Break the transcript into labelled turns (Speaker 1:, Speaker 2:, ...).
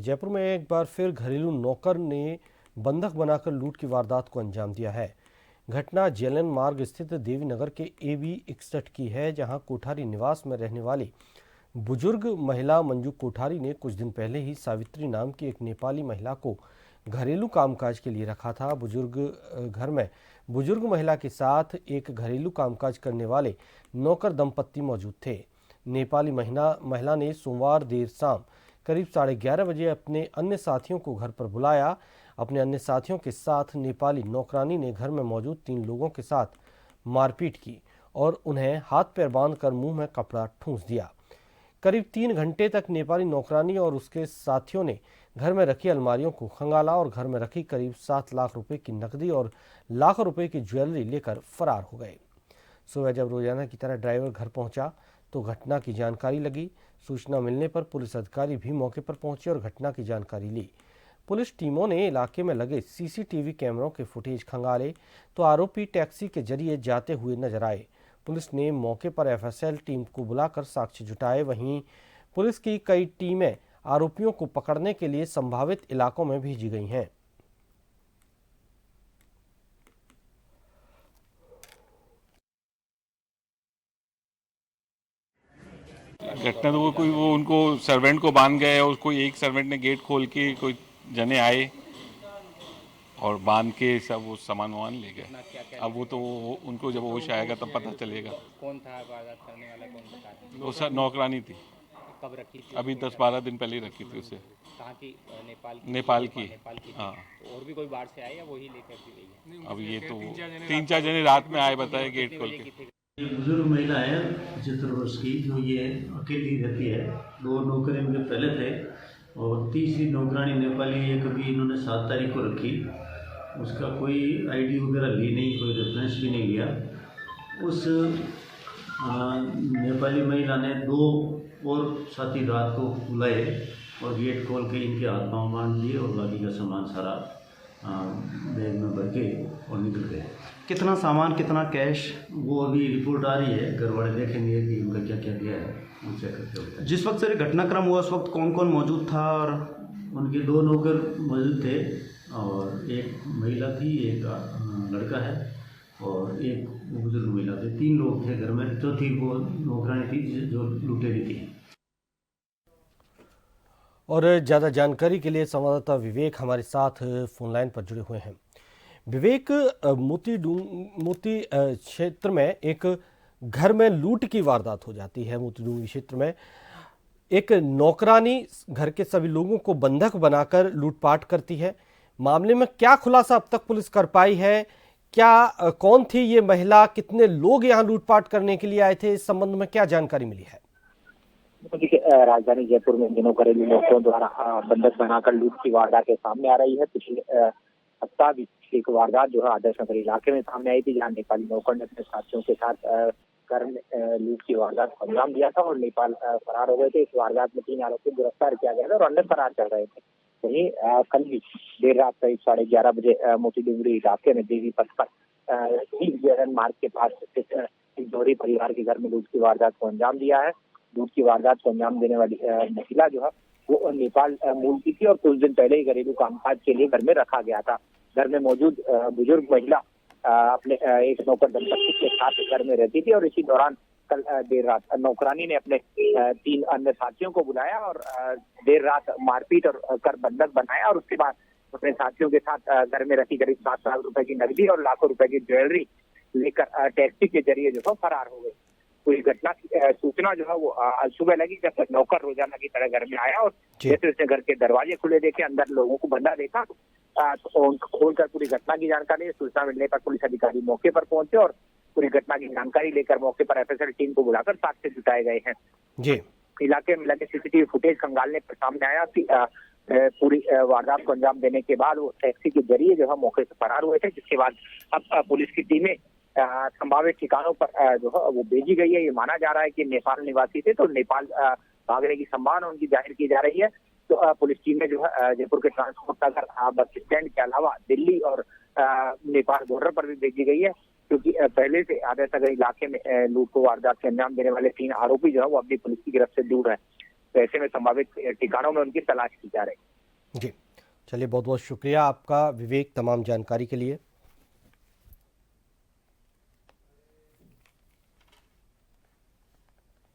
Speaker 1: जयपुर में एक बार फिर घरेलू नौकर ने बंधक बनाकर लूट की वारदात को अंजाम दिया है। घटना जेलन मार्ग स्थित देवी नगर के AB 61 की है, जहां कोठारी निवास में रहने वाली बुजुर्ग महिला मंजू कोठारी ने कुछ दिन पहले ही सावित्री नाम की एक नेपाली महिला को घरेलू कामकाज के लिए रखा था। घर में बुजुर्ग महिला के साथ एक घरेलू कामकाज करने वाले नौकर दंपत्ति मौजूद थे। नेपाली महिला ने सोमवार देर शाम करीब 11:30 बजे अपने अन्य साथियों को घर पर बुलाया। अपने अन्य साथियों के साथ नेपाली नौकरानी ने घर में मौजूद 3 लोगों के साथ मारपीट की और उन्हें हाथ पैर बांधकर मुंह में कपड़ा ठूंस दिया। करीब 3 घंटे तक नेपाली नौकरानी और उसके साथियों ने घर में रखी अलमारियों को खंगाला और घर में रखी करीब 7 लाख रुपए की नकदी और लाखों रुपए की ज्वेलरी लेकर फरार हो गए। सुबह जब रोजाना की तरह ड्राइवर घर पहुंचा तो घटना की जानकारी लगी। सूचना मिलने पर पुलिस अधिकारी भी मौके पर पहुंचे और घटना की जानकारी ली। पुलिस टीमों ने इलाके में लगे CCTV कैमरों के फुटेज खंगाले तो आरोपी टैक्सी के जरिए जाते हुए नजर आए। पुलिस ने मौके पर FSL टीम को बुलाकर साक्ष्य जुटाए। वहीं पुलिस की कई टीमें आरोपियों को पकड़ने के लिए संभावित इलाकों में भेजी गई हैं।
Speaker 2: घटना तो वो उनको सर्वेंट को बांध गए और कोई एक सर्वेंट ने गेट खोल के कोई जने आए और बांध के सब वो सामान ले गए। अब वो तो उनको जब होश आएगा तब पता चलेगा।
Speaker 3: कौन था वारदात करने वाला, कौन बता रहे?
Speaker 2: वो सर नौकरानी थी।
Speaker 3: कब रखी थी?
Speaker 2: अभी 10-12 दिन पहले ही रखी थी उसे।
Speaker 3: कहाँ की?
Speaker 2: नेपाल की। हाँ।
Speaker 3: तो और भी कोई बाहर से आए या वही लेकर के गई है?
Speaker 2: अब ये तो 3-4 जने रात में आए, बताए गेट खोल के।
Speaker 4: ये बुजुर्ग महिला है 75 वर्ष की, जो ये अकेली रहती है। 2 नौकर इनके पहले थे और तीसरी नौकरानी नेपाली एक अभी इन्होंने 7 तारीख को रखी। उसका कोई ID वगैरह ली नहीं, कोई रेफरेंस भी नहीं लिया। उस नेपाली महिला ने 2 और साथी रात को बुलाए और गेट खोल के इनके हाथ पाँव बांध दिए और बाकी का सामान सारा बैग में भर के और निकल गए।
Speaker 5: कितना सामान, कितना कैश,
Speaker 4: वो अभी रिपोर्ट आ रही है, घर वाले देखेंगे कि उनका क्या क्या दिया है, वो चेक करके होता है।
Speaker 5: जिस वक्त सर घटनाक्रम हुआ उस वक्त कौन कौन मौजूद था? और
Speaker 4: उनके 2 नौकर मौजूद थे और एक महिला थी, एक लड़का है और एक बुजुर्ग महिला थे। 3 लोग थे घर में। चौथी वो नौकरानी थी जो लुटेरी थी।
Speaker 1: और ज़्यादा जानकारी के लिए संवाददाता विवेक हमारे साथ फोन लाइन पर जुड़े हुए हैं। विवेक, मोती क्षेत्र में एक घर में लूट की वारदात हो जाती है। मोतीडूंगरी क्षेत्र में एक नौकरानी घर के सभी लोगों को बंधक बनाकर लूटपाट करती है। मामले में क्या खुलासा अब तक पुलिस कर पाई है? कौन थी ये महिला? कितने लोग यहाँ लूटपाट करने के लिए आए थे? इस संबंध में क्या जानकारी मिली है?
Speaker 6: देखिए, राजधानी जयपुर में दिनों घरेलू नौकरों द्वारा बंधक बनाकर लूट की वारदात सामने आ रही है। पिछले सप्ताह भी एक वारदात जो है आदर्श नगर इलाके में सामने आई थी, जहाँ नेपाली नौकर ने अपने साथियों के साथ घर में लूट की वारदात को अंजाम दिया था और नेपाल फरार हो गए थे। इस वारदात में 3 आरोपी गिरफ्तार किया गया था और अन्य फरार चल रहे थे। वहीं कल भी देर रात करीब 11:30 बजे मोतीडूंगरी इलाके में देवी पथ पर मार्ग के पास एक जोहरी परिवार के घर में लूट की वारदात को अंजाम दिया है। लूट की वारदात को अंजाम देने वाली महिला जो है वो नेपाल मूल की थी और कुछ दिन पहले ही घरेलू कामकाज के लिए घर में रखा गया था। घर में मौजूद बुजुर्ग महिला अपने एक नौकर दंपत्ति के साथ घर में रहती थी और इसी दौरान कल देर रात नौकरानी ने अपने 3 अन्य साथियों को बुलाया और देर रात मारपीट और कर बंधक बनाया और उसके बाद अपने साथियों के साथ घर में रखी करीब 7 लाख रुपए की नकदी और लाखों रुपए की ज्वेलरी लेकर टैक्सी के जरिए जो है फरार हो गई। पूरी घटना की सूचना जो है वो सुबह लगी जब नौकर रोजाना की तरह घर में आया और जैसे उसने घर के दरवाजे खुले देखे, अंदर लोगों को बंधा देखा तो खोलकर पूरी घटना की जानकारी सूचना मिलने पर पुलिस अधिकारी मौके पर पहुंचे और पूरी घटना की जानकारी लेकर मौके पर FSL टीम को बुलाकर साक्ष्य जुटाए गए हैं।
Speaker 1: जी,
Speaker 6: इलाके में लगे CCTV फुटेज खंगालने पर सामने आया कि पूरी वारदात को अंजाम देने के बाद वो टैक्सी के जरिए जो है मौके से फरार हुए थे, जिसके बाद अब पुलिस की टीमें संभावित ठिकानों पर जो है वो भेजी गई है। ये माना जा रहा है कि नेपाल निवासी थे तो नेपाल भागने की संभावना उनकी जाहिर की जा रही है। तो पुलिस टीमें जो है जयपुर के ट्रांसपोर्ट नगर बस स्टैंड के अलावा दिल्ली और नेपाल बॉर्डर पर भी भेजी गई है, क्योंकि पहले से आदर्श नगर इलाके में लूट को वारदात के अंजाम देने वाले 3 आरोपी जो है वो अपनी पुलिस की गिरफ्त से दूर है। तो ऐसे में संभावित ठिकानों में उनकी तलाश की जा रही है।
Speaker 1: जी, चलिए बहुत बहुत शुक्रिया आपका विवेक तमाम जानकारी के लिए।